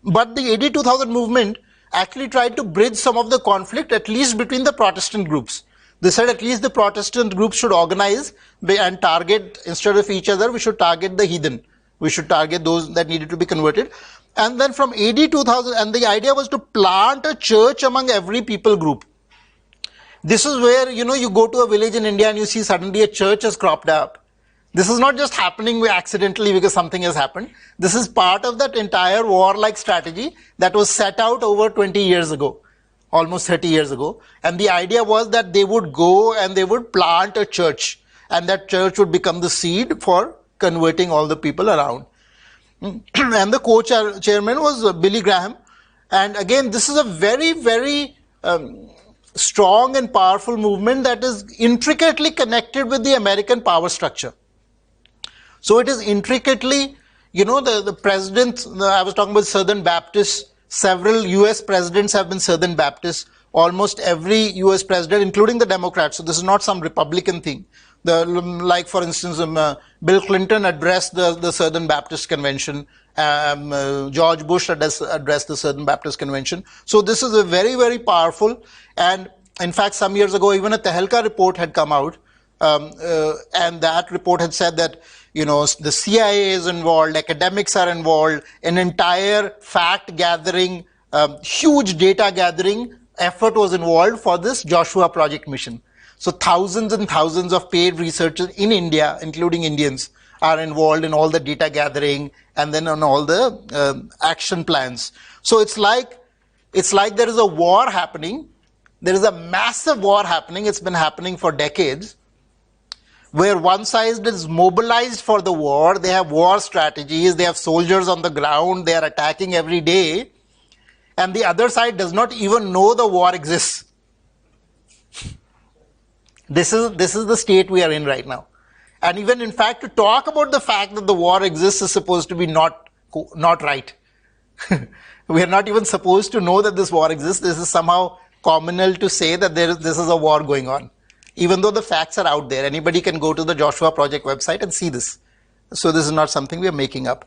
But the AD 2000 movement actually tried to bridge some of the conflict, at least between the Protestant groups. They said at least the Protestant groups should organize and target, instead of each other, we should target the heathen. We should target those that needed to be converted. And then from AD 2000, and the idea was to plant a church among every people group. This is where, you go to a village in India and you see suddenly a church has cropped up. This is not just happening accidentally because something has happened. This is part of that entire warlike strategy that was set out over 20 years ago, almost 30 years ago. And the idea was that they would go and they would plant a church, and that church would become the seed for converting all the people around. And the co-chairman was Billy Graham. And again, this is a very, very strong and powerful movement that is intricately connected with the American power structure. So it is intricately, the president, I was talking about Southern Baptists, several US presidents have been Southern Baptists, almost every US president, including the Democrats. So this is not some Republican thing. Like for instance, Bill Clinton addressed the Southern Baptist Convention, George Bush addressed the Southern Baptist Convention. So this is a very, very powerful, and in fact some years ago even a Tehelka report had come out, and that report had said that the CIA is involved, academics are involved, an entire fact gathering, huge data gathering effort was involved for this Joshua Project mission. So thousands and thousands of paid researchers in India, including Indians, are involved in all the data gathering and then on all the action plans. So it's like there is a war happening. There is a massive war happening. It's been happening for decades, where one side is mobilized for the war. They have war strategies. They have soldiers on the ground. They are attacking every day. And the other side does not even know the war exists. This is the state we are in right now. And even in fact, to talk about the fact that the war exists is supposed to be not right. We are not even supposed to know that this war exists. This is somehow communal to say that this is a war going on, even though the facts are out there. Anybody can go to the Joshua Project website and see this. So this is not something we are making up.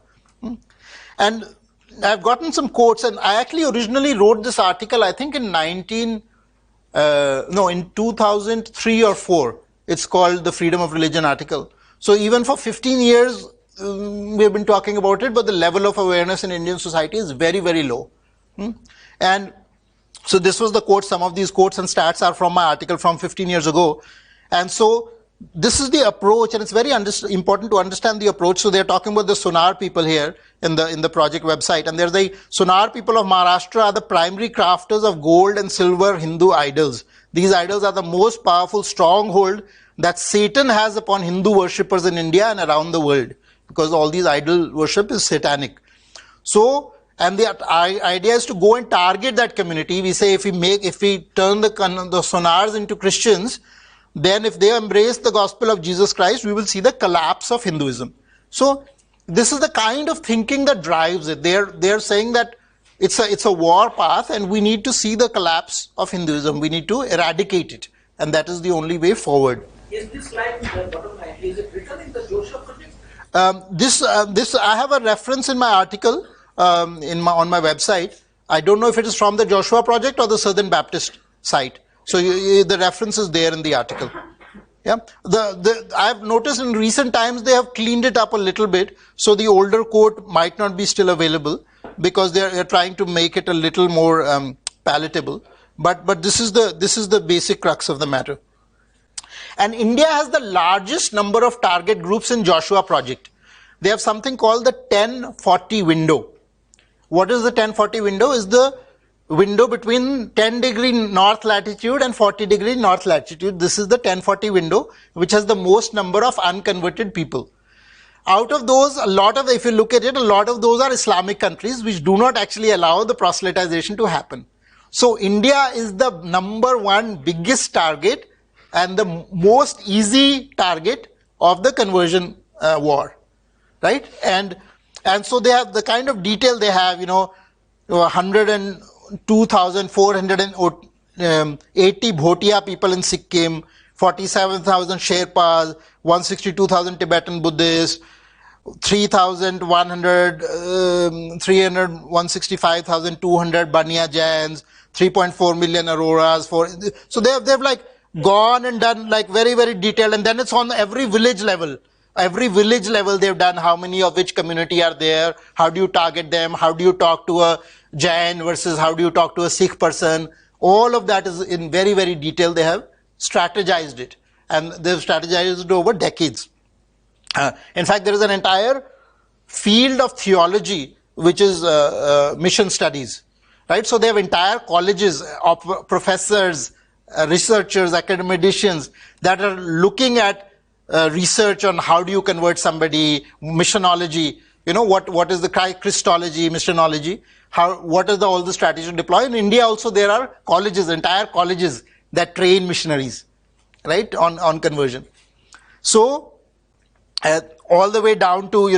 And I've gotten some quotes, and I actually originally wrote this article, I think in 2003 or 4. It's called the Freedom of Religion article. So even for 15 years, we have been talking about it, but the level of awareness in Indian society is very, very low. And so this was the quote. Some of these quotes and stats are from my article from 15 years ago. And so this is the approach, and it's very important to understand the approach. So they're talking about the Sonar people here in the project website. And there's the Sonar people of Maharashtra are the primary crafters of gold and silver Hindu idols. These idols are the most powerful stronghold that Satan has upon Hindu worshippers in India and around the world, because all these idol worship is satanic. So, and the idea is to go and target that community. We say if we turn the Sonars into Christians, then if they embrace the gospel of Jesus Christ, we will see the collapse of Hinduism. So this is the kind of thinking that drives it. They're saying that it's a war path, and we need to see the collapse of Hinduism. We need to eradicate it, and that is the only way forward. Is this line, the bottom line, is it written in the Joshua Project? This I have a reference in my article on my website. I don't know if it is from the Joshua Project or the Southern Baptist site. So the reference is there in the article. Yeah, I've noticed in recent times they have cleaned it up a little bit, so the older quote might not be still available because they're trying to make it a little more palatable. But this is the basic crux of the matter. And India has the largest number of target groups in Joshua Project. They have something called the 1040 window. What is the 1040 window? Is the window between 10 degree north latitude and 40 degree north latitude. This is the 1040 window, which has the most number of unconverted people. Out of those, if you look at it, a lot of those are Islamic countries which do not actually allow the proselytization to happen. So India is the number one biggest target and the most easy target of the conversion war, right? And so they have the kind of detail they have, 102,480 Bhotia people in Sikkim, 47,000 Sherpas, 162,000 Tibetan Buddhists, 3,100, 300, 165,200 Banya Jains, 3.4 million Auroras. So they've like gone and done like very, very detailed. And then it's on every village level. Every village level they've done how many of which community are there, how do you target them, how do you talk to a Jain versus how do you talk to a Sikh person. All of that is in very, very detail. They have strategized it. And they've strategized it over decades. In fact, there is an entire field of theology which is mission studies, right? So they have entire colleges of professors, researchers, academicians that are looking at research on how do you convert somebody, missionology, what is the Christology, missionology, what are all the strategies to deploy. In India also there are colleges, entire colleges that train missionaries, right, on conversion. So all the way down to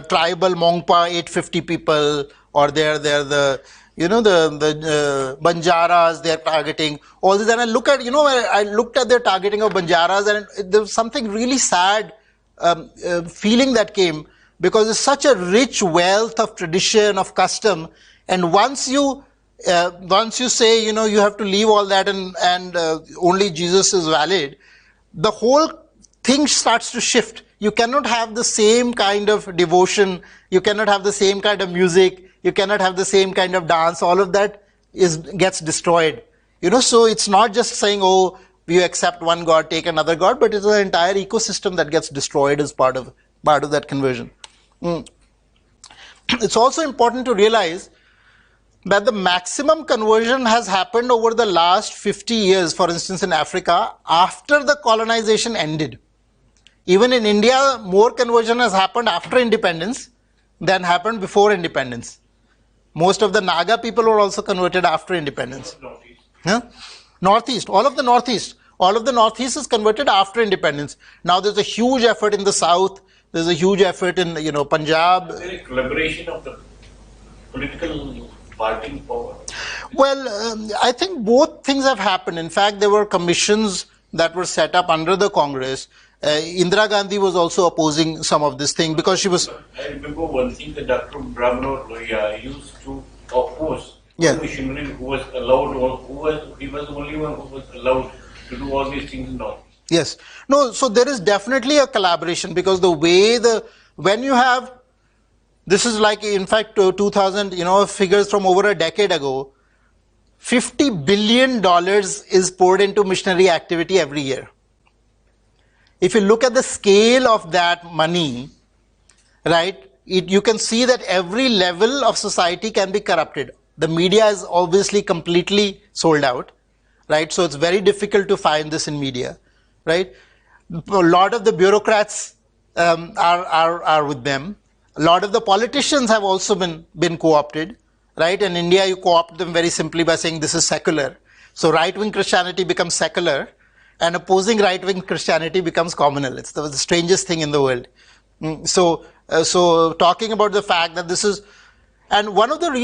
tribal Mongpa 850 people, or they're the Banjaras they're targeting, all this. And I look at I looked at their targeting of Banjaras, and there was something really sad feeling that came, because it's such a rich wealth of tradition, of custom, and once you say you have to leave all that and only Jesus is valid, the whole thing starts to shift. You cannot have the same kind of devotion, you cannot have the same kind of music, you cannot have the same kind of dance. All of that gets destroyed. So it's not just saying, oh, you accept one God, take another God, but it's an entire ecosystem that gets destroyed as part of that conversion. It's also important to realize that the maximum conversion has happened over the last 50 years, for instance in Africa, after the colonization ended. Even in India, more conversion has happened after independence than happened before independence. Most of the Naga people were also converted after independence. Northeast, all of the Northeast is converted after independence. Now there's a huge effort in the South, there's a huge effort in Punjab. Is there a collaboration of the political party power? Well, I think both things have happened. In fact, there were commissions that were set up under the Congress. Indira Gandhi was also opposing some of this thing because she was... I remember one thing that Dr. Brahmano Loya used to oppose Yeah. missionary who was allowed, or he was the only one who was allowed to do all these things and all. Yes. No, so there is definitely a collaboration, because the way when you have, this is like, in fact, 2000, figures from over a decade ago, $50 billion is poured into missionary activity every year. If you look at the scale of that money, right, you can see that every level of society can be corrupted. The media is obviously completely sold out, right? So it's very difficult to find this in media, right? A lot of the bureaucrats are with them. A lot of the politicians have also been co-opted, right? In India, you co-opt them very simply by saying this is secular. So right-wing Christianity becomes secular, and opposing right-wing Christianity becomes communal. It's the strangest thing in the world. So talking about the fact that this is, and one of the reasons